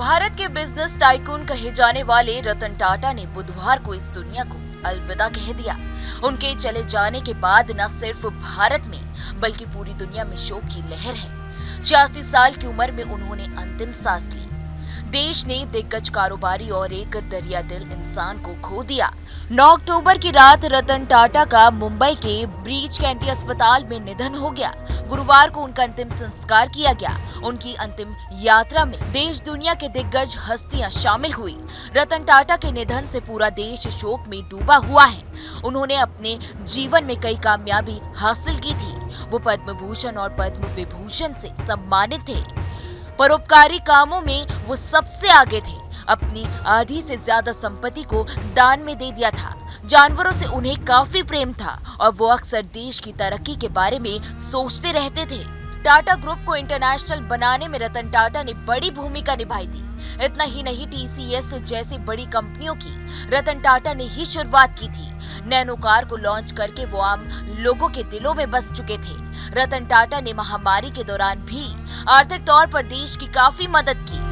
भारत के business tycoon कहे जाने वाले रतन टाटा ने बुधवार को इस दुनिया को अलविदा कह दिया। उनके चले जाने के बाद न सिर्फ भारत में बल्कि पूरी दुनिया में शोक की लहर है। 86 साल की उम्र में उन्होंने अंतिम सांस ली। देश ने दिग्गज कारोबारी और एक दरियादिल इंसान को खो दिया। 9 अक्टूबर की रात रतन टाटा का मुंबई के ब्रीच कैंटी अस्पताल में निधन हो गया। गुरुवार को उनका अंतिम संस्कार किया गया। उनकी अंतिम यात्रा में देश दुनिया के दिग्गज हस्तियां शामिल हुई। रतन टाटा के निधन से पूरा देश शोक में डूबा हुआ है। उन्होंने अपने जीवन में कई कामयाबी हासिल की थी। वो पद्म भूषण और पद्म विभूषण से सम्मानित थे। परोपकारी कामों में वो सबसे आगे थे। अपनी आधी से ज्यादा संपत्ति को दान में दे दिया था। जानवरों से उन्हें काफी प्रेम था और वो अक्सर देश की तरक्की के बारे में सोचते रहते थे। टाटा ग्रुप को इंटरनेशनल बनाने में रतन टाटा ने बड़ी भूमिका निभाई थी। इतना ही नहीं, टीसीएस जैसी बड़ी कंपनियों की रतन टाटा ने ही शुरुआत की थी। नैनो कार को लॉन्च करके वो आम लोगों के दिलों में बस चुके थे। रतन टाटा ने महामारी के दौरान भी आर्थिक तौर पर देश की काफी मदद की।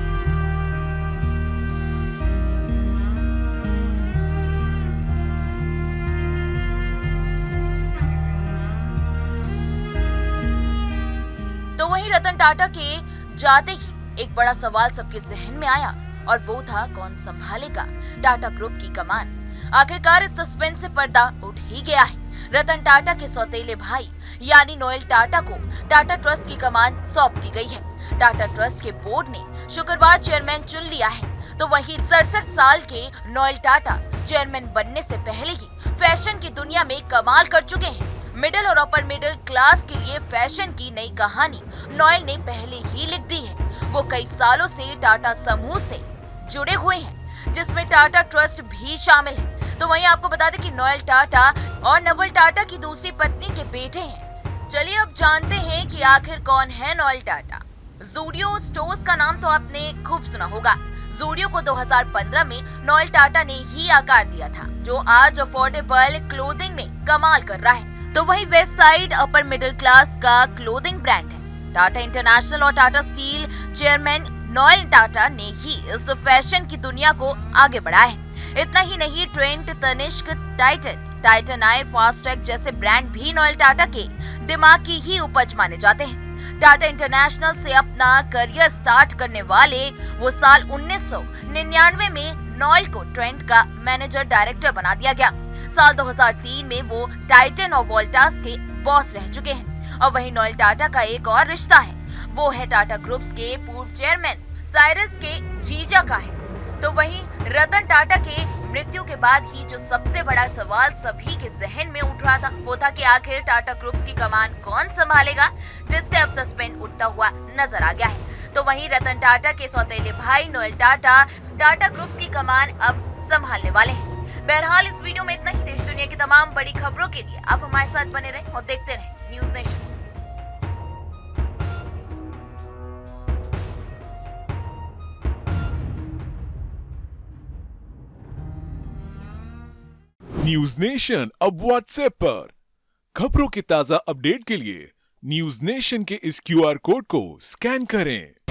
तो वहीं रतन टाटा के जाते ही एक बड़ा सवाल सबके जहन में आया और वो था, कौन संभालेगा टाटा ग्रुप की कमान। आखिरकार इस सस्पेंस से पर्दा उठ ही गया है। रतन टाटा के सौतेले भाई यानी नोएल टाटा को टाटा ट्रस्ट की कमान सौंप दी गई है। टाटा ट्रस्ट के बोर्ड ने शुक्रवार चेयरमैन चुन लिया है। तो वहीं 67 साल के नोएल टाटा चेयरमैन बनने से पहले ही फैशन की दुनिया में कमाल कर चुके हैं। मिडिल और अपर मिडिल क्लास के लिए फैशन की नई कहानी नोएल ने पहले ही लिख दी है। वो कई सालों से टाटा समूह से जुड़े हुए हैं, जिसमें टाटा ट्रस्ट भी शामिल है। तो वहीं आपको बता दें कि नोएल टाटा और नवल टाटा की दूसरी पत्नी के बेटे हैं। चलिए अब जानते हैं कि आखिर कौन है नोएल टाटा। ज़ूडियो स्टोर्स का नाम तो आपने खूब सुना होगा। ज़ूडियो को 2015 में नोएल टाटा ने ही आकार दिया था, जो आज अफोर्डेबल क्लोथिंग में कमाल कर रहा है। तो वही west side upper middle class का क्लोथिंग ब्रांड है। टाटा इंटरनेशनल और Tata steel chairman Noel Tata ने ही इस फैशन की दुनिया को आगे बढ़ाया है। इतना ही नहीं, ट्रेंट, तनिष्क, टाइटन आई, फास्ट्रैक जैसे ब्रांड भी नोएल टाटा के दिमाग की ही उपज माने जाते हैं। टाटा इंटरनेशनल से अपना करियर स्टार्ट करने वाले वो साल 1999 में नोएल को ट्रेंट का मैनेजर डायरेक्टर बना दिया गया। साल 2003 में वो टाइटन और वोल्टास के बॉस रह चुके हैं। और वहीं नोएल टाटा का एक और रिश्ता है, वो है टाटा ग्रुप्स के पूर्व चेयरमैन साइरस के जीजा का है। तो वहीं रतन टाटा के मृत्यु के बाद ही जो सबसे बड़ा सवाल सभी के जहन में उठ रहा था, वो था कि आखिर टाटा ग्रुप्स की कमान कौन संभालेगा, जिससे अब सस्पेंस उठता हुआ नजर आ गया है। तो वहीं रतन टाटा के सौतेले भाई नोएल टाटा टाटा ग्रुप्स की कमान अब संभालने वाले हैं। बहरहाल इस वीडियो में इतना ही। देश दुनिया की तमाम बड़ी खबरों के लिए आप हमारे साथ बने रहें और देखते रहें न्यूज़ नेशन। न्यूज नेशन अब व्हाट्सएप पर खबरों के ताजा अपडेट के लिए न्यूज नेशन के इस क्यूआर कोड को स्कैन करें।